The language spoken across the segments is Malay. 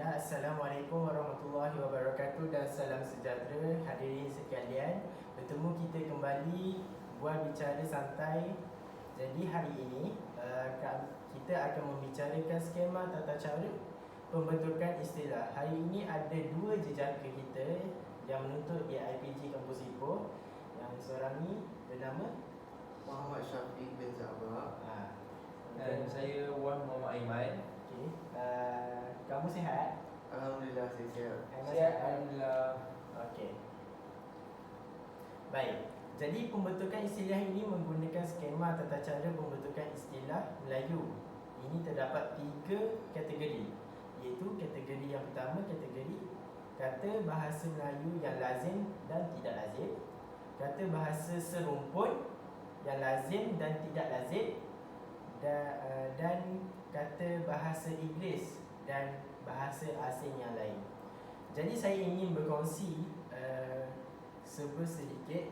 Ya, Assalamualaikum warahmatullahi wabarakatuh dan salam sejahtera hadirin sekalian. Bertemu kita kembali buat bicara santai. Jadi hari ini kita akan membicarakan skema tata cara pembentukan istilah. Hari ini ada dua jejaka kita yang menuntut di IPG Kampus Ipoh. Yang seorang ni bernama Muhammad Syafiq bin Za'bar. Dan saya Wan Muhammad Aiman. Okay. Kamu sihat? Alhamdulillah saya sihat. Sihat, alhamdulillah. Okey. Baik. Jadi pembentukan istilah ini menggunakan skema tata cara pembentukan istilah Melayu. Ini terdapat 3 kategori, iaitu kategori yang pertama, kategori kata bahasa Melayu yang lazim dan tidak lazim, kata bahasa serumpun yang lazim dan tidak lazim, dan kata bahasa Inggeris dan bahasa asing yang lain. Jadi saya ingin berkongsi sedikit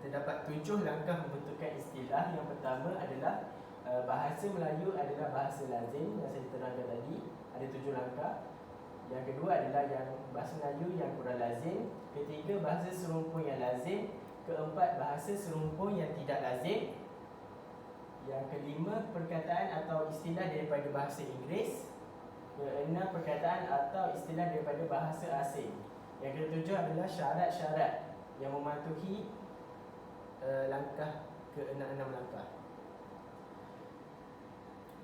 terdapat 7 langkah pembentukan istilah. Yang pertama adalah bahasa Melayu adalah bahasa lazim yang saya terangkan tadi, ada 7 langkah. Yang kedua adalah yang bahasa Melayu yang kurang lazim. Ketiga, bahasa serumpun yang lazim. Keempat, bahasa serumpun yang tidak lazim. Yang kelima, perkataan atau istilah daripada bahasa Inggeris. Keenam, perkataan atau istilah daripada bahasa asing. Yang ketujuh adalah syarat-syarat yang mematuhi langkah ke-6 langkah.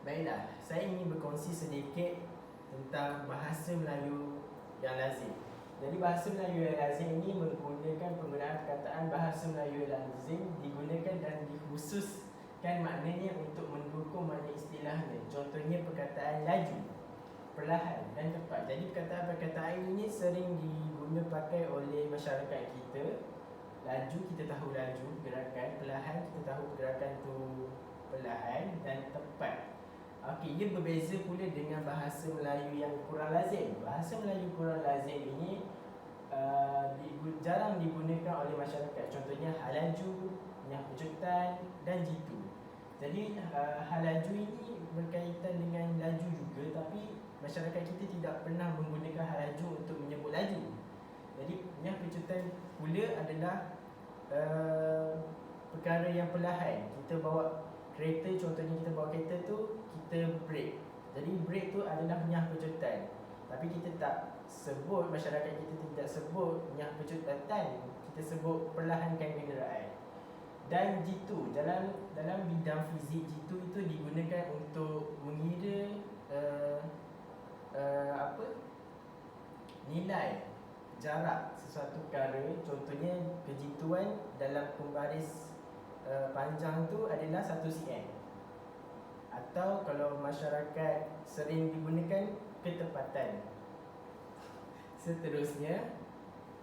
Baiklah, saya ingin berkongsi sedikit tentang bahasa Melayu yang lazim. Jadi bahasa Melayu yang lazim ini menggunakan penggunaan perkataan bahasa Melayu yang lazim digunakan dan dikhususkan maknanya untuk mendukung makna istilahnya. Contohnya perkataan laju, perlahan dan tepat. Jadi perkataan ini sering digunakan pakai oleh masyarakat kita. Laju kita tahu laju gerakan, perlahan kita tahu gerakan tu perlahan, dan tepat. Okey, ia berbeza pula dengan bahasa Melayu yang kurang lazim. Bahasa Melayu kurang lazim ini jarang digunakan oleh masyarakat. Contohnya halaju, nyahpujutan dan jitu. Jadi halaju ini berkaitan dengan laju juga, tapi masyarakat kita tidak pernah menggunakan halaju untuk menyebut laju. Jadi nyahpujutan pula adalah perkara yang perlahan. Kita bawa kereta, contohnya kita bawa kereta tu, kita brake. Jadi brake tu adalah nyahpujutan. Tapi kita tak sebut, masyarakat kita tidak sebut nyahpujutatan, kita sebut perlahankan kenderaan. Dan jitu, dalam bidang fizik, jitu itu digunakan untuk mengira nilai jarak sesuatu perkara. Contohnya kejituan dalam pembaris panjang tu adalah 1 cm. Atau kalau masyarakat sering digunakan, ketepatan. Seterusnya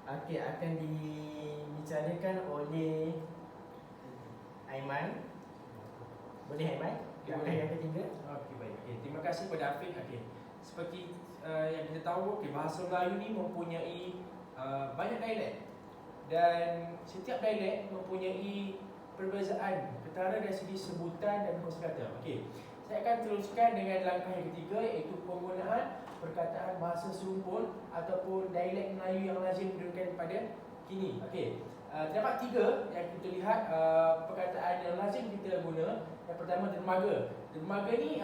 akan dibicarakan oleh Aiman. Boleh Aiman? Langkah yang ketiga. Okey, baik. Terima kasih kepada Afiq. Seperti yang kita tahu, bahasa Melayu ni mempunyai banyak dialek, dan setiap dialek mempunyai perbezaan ketara dari segi sebutan dan kosakata. Saya akan teruskan dengan langkah yang ketiga, iaitu penggunaan perkataan bahasa serumpun ataupun dialek Melayu yang lazim digunakan pada kini. Terdapat 3 yang kita lihat perkataan yang lazim kita guna. Yang pertama, dermaga. Dermaga ni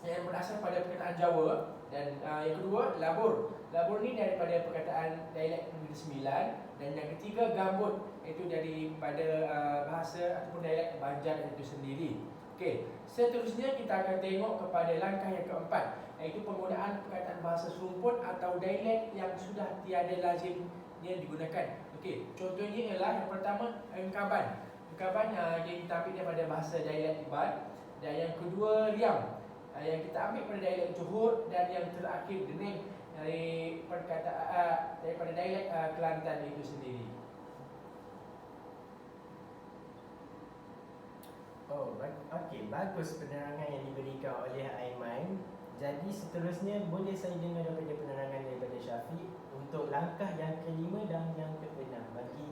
yang berasal pada perkataan Jawa. Dan yang kedua, labur. Labur ni daripada perkataan dialek Negeri Sembilan. Dan yang ketiga, gambut, iaitu daripada bahasa ataupun dialek Banjar itu sendiri. Seterusnya kita akan tengok kepada langkah yang keempat, iaitu penggunaan perkataan bahasa serumpun atau dialek yang sudah tiada lazimnya digunakan. Contohnya ialah yang pertama, engkaban. Engkaban yang kita ambil daripada bahasa dialek Iban. Dan yang kedua, riam, yang kita ambil pada dialek Johor. Dan yang terakhir, dening, dari perkataan daripada dialek Kelantan itu sendiri. Bagus penerangan yang diberikan oleh Aiman. Jadi seterusnya boleh saya dengar daripada penerangan daripada Syafiq untuk langkah yang kelima dan yang keenam bagi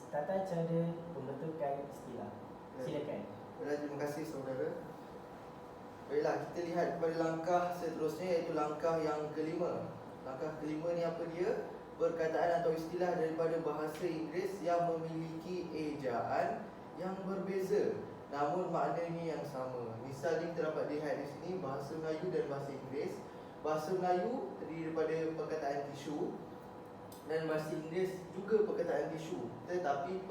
tata cara pembentukan istilah. Silakan. Terima kasih saudara. Baiklah, kita lihat kepada langkah seterusnya, iaitu langkah yang kelima. Langkah kelima ni apa dia? Perkataan atau istilah daripada bahasa Inggeris yang memiliki ejaan yang berbeza namun maknanya yang sama. Misalnya kita dapat lihat di sini bahasa Melayu dan bahasa Inggeris. Bahasa Melayu terdiri daripada perkataan tisu dan bahasa Inggeris juga perkataan tisu, tetapi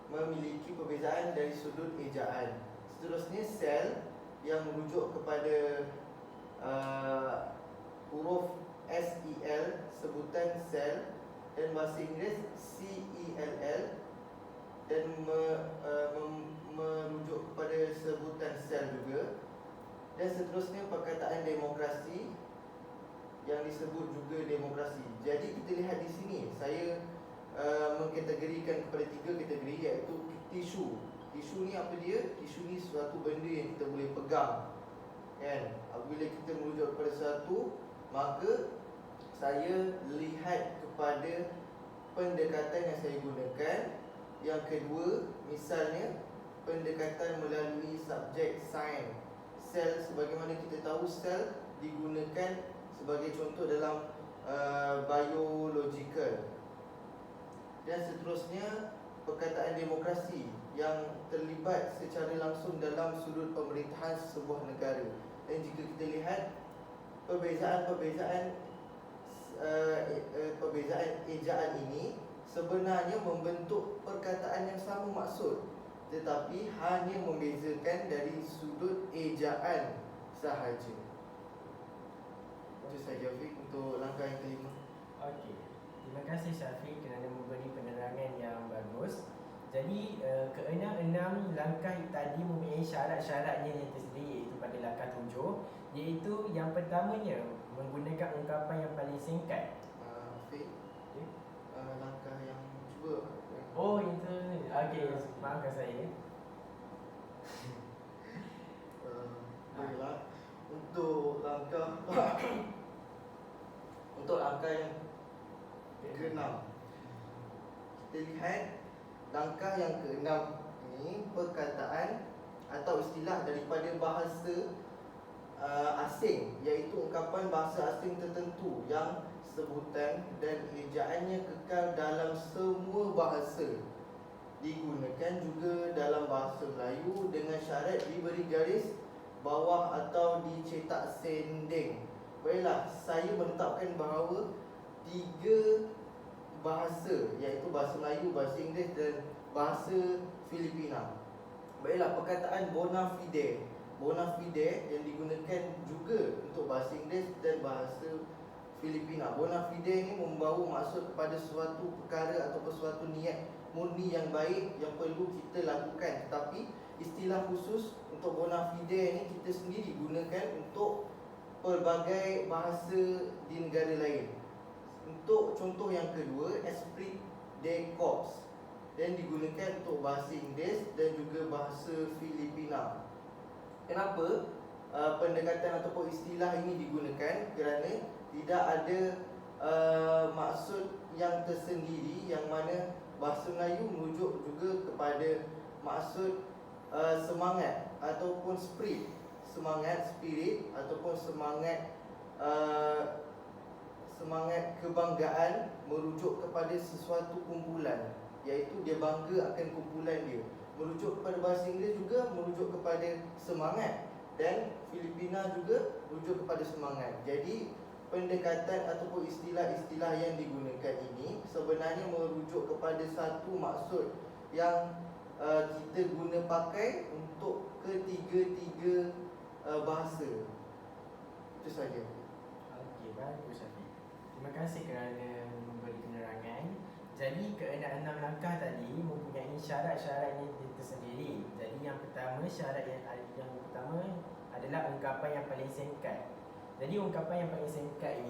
memiliki perbezaan dari sudut ejaan. Seterusnya sel yang merujuk kepada huruf SEL, sebutan sel, dan bahasa Inggeris CELL dan merujuk kepada sebutan sel juga. Dan seterusnya perkataan demokrasi yang disebut juga demokrasi. Jadi kita lihat di sini, saya mengkategorikan kepada 3 kategori, iaitu tisu. Tisu ni apa dia? Tisu ni suatu benda yang kita boleh pegang, kan? Apabila kita merujuk kepada sesuatu, maka saya lihat kepada pendekatan yang saya gunakan. Yang kedua, misalnya pendekatan melalui subjek sign. Sel, sebagaimana kita tahu, sel digunakan sebagai contoh dalam biological. Dan seterusnya perkataan demokrasi yang terlibat secara langsung dalam sudut pemerintahan sebuah negara. Dan jika kita lihat perbezaan ejaan ini sebenarnya membentuk perkataan yang sama maksud, tetapi hanya membezakan dari sudut ejaan sahaja. Itu saja Fiq untuk langkah yang kelima. Okey. Terima kasih Syafiq kerana memberi penerangan yang bagus. Jadi keenam langkah tadi mempunyai syarat-syaratnya yang tersendiri, iaitu pada langkah 7, iaitu yang pertamanya menggunakan ungkapan yang paling singkat. Fiq, Okay. langkah yang cuba. Oh, itu. Okey, maafkan saya. Baiklah. Untuk langkah yang keenam, kita lihat langkah yang keenam ini perkataan atau istilah daripada bahasa asing, iaitu ungkapan bahasa asing tertentu yang sebutan dan ejaannya kekal dalam semua bahasa, digunakan juga dalam bahasa Melayu dengan syarat diberi garis bawah atau dicetak sending. Baiklah, saya menetapkan bahawa 3 bahasa, iaitu bahasa Melayu, bahasa Inggeris dan bahasa Filipina. Baiklah, perkataan bona fide yang digunakan juga untuk bahasa Inggeris dan bahasa Filipina. Bona fide ini membawa maksud kepada suatu perkara ataupun suatu niat murni yang baik yang perlu kita lakukan. Tetapi istilah khusus untuk bona fide ini kita sendiri gunakan untuk pelbagai bahasa di negara lain. Untuk contoh yang kedua, esprit de corps, dan digunakan untuk bahasa Inggeris dan juga bahasa Filipina. Kenapa pendekatan ataupun istilah ini digunakan? Kerana tidak ada maksud yang tersendiri, yang mana bahasa Melayu merujuk juga kepada maksud semangat ataupun spirit, ataupun semangat kebanggaan merujuk kepada sesuatu kumpulan, iaitu dia bangga akan kumpulan dia. Merujuk kepada bahasa Inggeris juga merujuk kepada semangat, dan Filipina juga merujuk kepada semangat. Jadi pendekatan ataupun istilah-istilah yang digunakan ini sebenarnya merujuk kepada satu maksud yang kita guna pakai untuk ketiga-tiga bahasa. Itu saja. Okey, bagus Syafiq. Terima kasih kerana memberi penerangan. Jadi keenam langkah tadi mempunyai syarat-syaratnya tersendiri. Jadi yang pertama, syarat yang pertama adalah ungkapan yang paling singkat. Jadi ungkapan yang paling singkat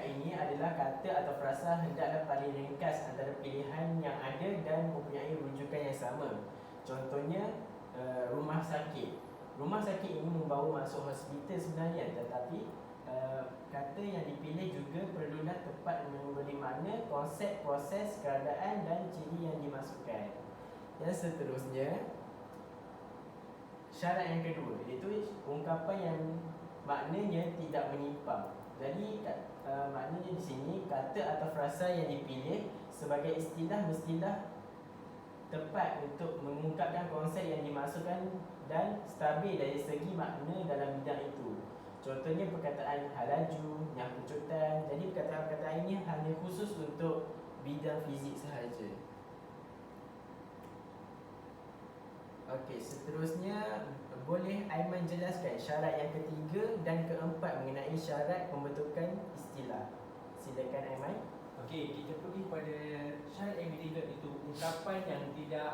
ini adalah kata atau frasa hendaklah paling ringkas antara pilihan yang ada dan mempunyai rujukan yang sama. Contohnya rumah sakit. Rumah sakit ini membawa maksud hospital sebenarnya, tetapi kata yang dipilih juga perlulah tepat memberi makna konsep, proses, keadaan dan ciri yang dimasukkan. Yang seterusnya, syarat yang kedua, iaitu ungkapan yang maknanya tidak menyimpang. Jadi maknanya di sini kata atau frasa yang dipilih sebagai istilah mestilah tepat untuk mengungkapkan konsep yang dimasukkan dan stabil dari segi makna dalam bidang itu. Contohnya perkataan halaju, nyangkucutan. Jadi perkataan-perkataan ini hanya khusus untuk bidang fizik sahaja. Okey, seterusnya boleh Aiman jelaskan syarat yang ketiga dan keempat mengenai syarat pembentukan istilah. Silakan Aiman. Okey, kita pergi pada syarat yang ketiga, itu ungkapan yang tidak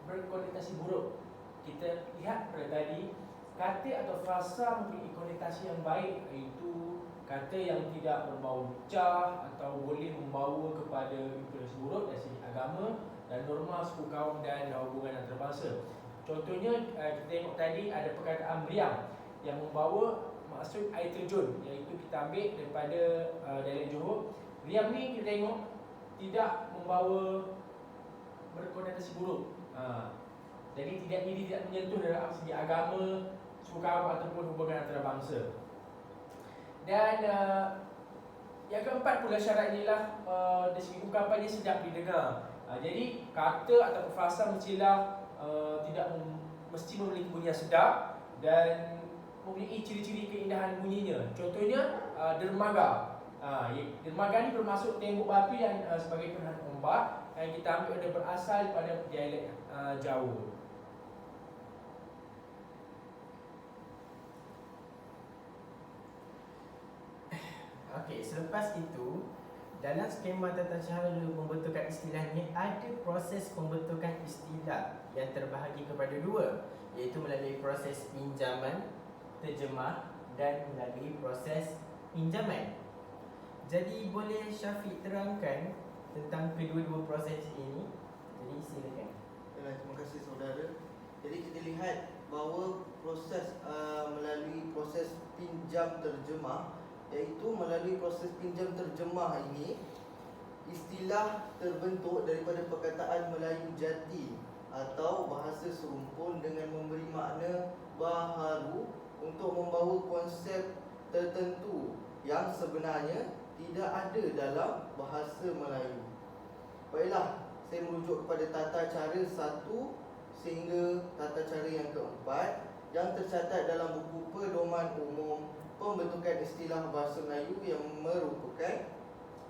berkonotasi buruk. Kita lihat pada tadi, kata atau frasa mempunyai konotasi yang baik, iaitu kata yang tidak berbau lucah atau boleh membawa kepada influensi buruk dari segi agama dan norma suku kaum dan hubungan antarabangsa. Contohnya kita tengok tadi ada perkataan meriam yang membawa maksud air terjun, iaitu kita ambil daripada dialek Johor. Meriam ni kita tengok tidak membawa berkonotasi buruk. Jadi tidak menyentuh dalam segi agama, suku kaum ataupun hubungan antarabangsa. Dan yang keempat pula syarat inilah dari segi ungkapannya sedap didengar. Jadi kata atau frasa mestilah tidak mesti memiliki bunyi yang sedap dan mempunyai ciri-ciri keindahan bunyinya. Contohnya dermaga. Dermaga ni bermaksud tembok batu yang sebagai penahan ombak, yang kita ambil ada berasal daripada dialek Jawa. Okey, selepas itu dalam skema tata cara pembentukan istilahnya ada proses pembentukan istilah yang terbahagi kepada dua, iaitu melalui proses pinjaman, terjemah dan melalui proses pinjaman. Jadi boleh Syafiq terangkan tentang kedua-dua proses ini? Jadi silakan. Terima kasih saudara. Jadi kita lihat bahawa proses melalui proses pinjam terjemah, iaitu melalui proses pinjam terjemah ini istilah terbentuk daripada perkataan Melayu jati atau bahasa serumpun dengan memberi makna baharu untuk membawa konsep tertentu yang sebenarnya tidak ada dalam bahasa Melayu. Baiklah, saya merujuk kepada tata cara 1 sehingga tata cara yang keempat yang tercatat dalam buku Pedoman Umum Pembentukan Istilah Bahasa Melayu yang merupakan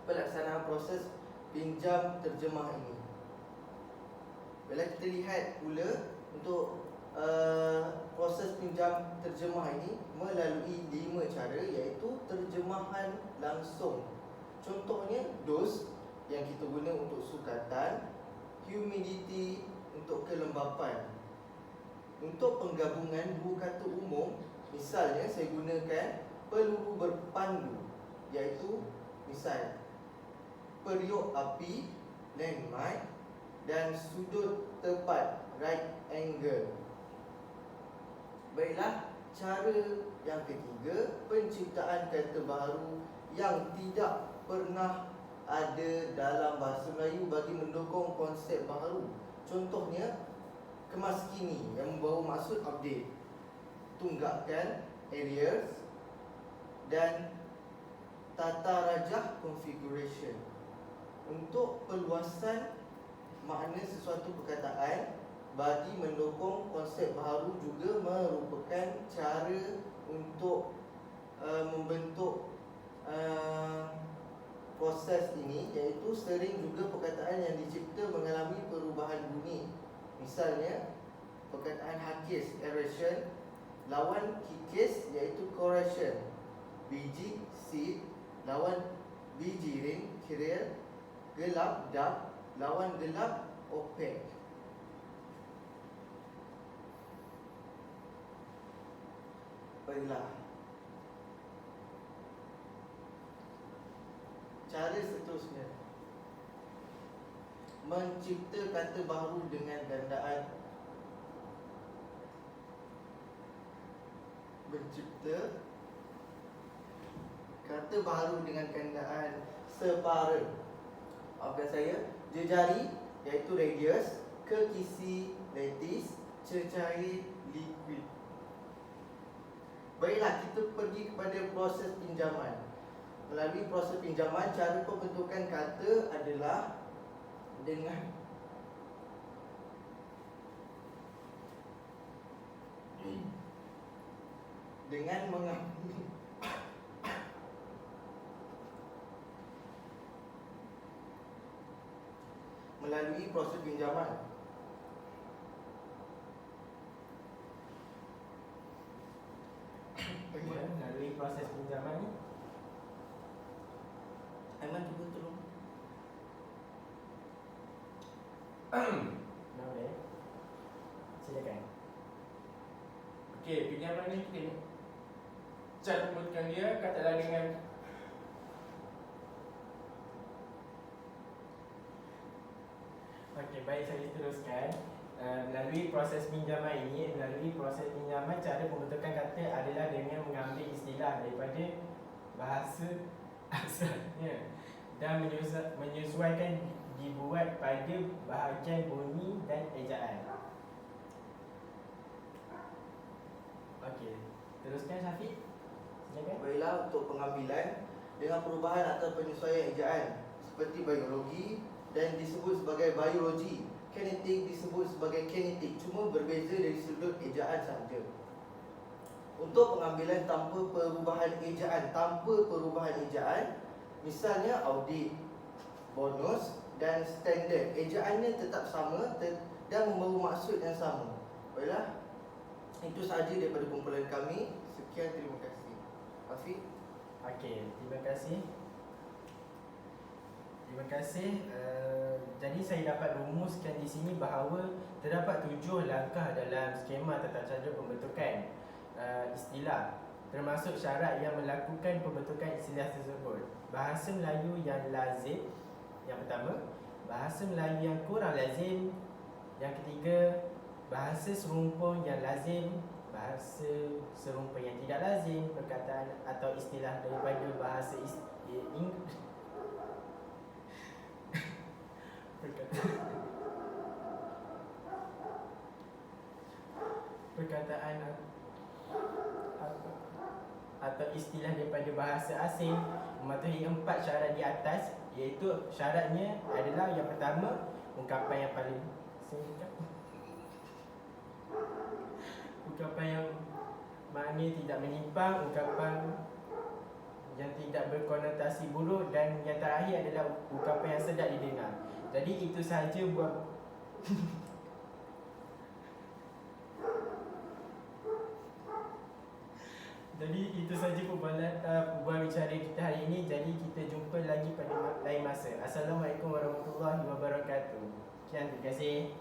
pelaksanaan proses pinjam terjemah ini. Bila kita lihat pula untuk proses pinjam terjemah ini melalui 5 cara, iaitu terjemahan langsung. Contohnya dose yang kita guna untuk sukatan, humidity untuk kelembapan. Untuk penggabungan dua kata umum, misalnya saya gunakan peluru berpandu, iaitu misal periuk api, landmine, dan sudut tepat, right angle. Baiklah, cara yang ketiga, penciptaan kata baharu yang tidak pernah ada dalam bahasa Melayu bagi mendukung konsep baharu. Contohnya kemas kini yang membawa maksud update, tunggakan areas, dan tata rajah configuration. Untuk perluasan makna sesuatu perkataan bagi mendukung konsep baharu juga merupakan cara untuk membentuk proses ini, iaitu sering juga perkataan yang dicipta mengalami perubahan bunyi. Misalnya perkataan hakis, erosion, lawan kikis iaitu correction, biji, seed, lawan biji, ring, kiril, gelap, dark, lawan gelap, opaque. Baiklah, cara seterusnya, mencipta kata baharu dengan gandaan. Mencipta Kata baharu dengan keadaan separa. Maafkan saya. Jejari iaitu radius, kekisi lattice, cecair liquid. Baiklah, kita pergi kepada proses pinjaman. Melalui proses pinjaman, cara pembentukan kata adalah dengan mengambil melalui proses pinjaman. Melalui proses pinjaman ni, Aiman cuba tolong. boleh? Silakan. Okey, pinjaman ni kita cara pembentukan dia katalah dengan Okey, baik, saya teruskan. Melalui proses pinjaman ini, cara pembentukan kata adalah dengan mengambil istilah daripada bahasa asalnya dan menyesuaikan dibuat pada bahagian bunyi dan ejaan. Okey, teruskan Syafiq. Silakan. Baiklah, untuk pengambilan dengan perubahan atau penyesuaian ejaan seperti biologi dan disebut sebagai biologi, kinetik disebut sebagai kinetik, cuma berbeza dari sudut ejaan sahaja. Untuk pengambilan tanpa perubahan ejaan, misalnya audit, bonus dan standard, ejaannya tetap sama dan membawa maksud yang sama. Baiklah, itu sahaja daripada kumpulan kami. Sekian, terima kasih. Afiq. Okey, terima kasih. Terima kasih. Jadi saya dapat rumuskan di sini bahawa terdapat 7 langkah dalam skema tata cara pembentukan istilah, termasuk syarat yang melakukan pembentukan istilah tersebut. Bahasa Melayu yang lazim, yang pertama. Bahasa Melayu yang kurang lazim, yang ketiga. Bahasa serumpun yang lazim, bahasa serumpun yang tidak lazim, perkataan atau istilah daripada bahasa Inggeris. Perkataan atau istilah daripada bahasa asing mematuhi 4 syarat di atas, iaitu syaratnya adalah yang pertama, ungkapan yang paling singkat, ungkapan yang makna tidak menyimpang, ungkapan yang tidak berkonotasi buruk, dan yang terakhir adalah ungkapan yang sedap didengar. Jadi itu sahaja buat Jadi itu sahaja perbualan bicara kita hari ini. Jadi kita jumpa lagi pada lain masa. Assalamualaikum warahmatullahi wabarakatuh. Sekian, terima kasih.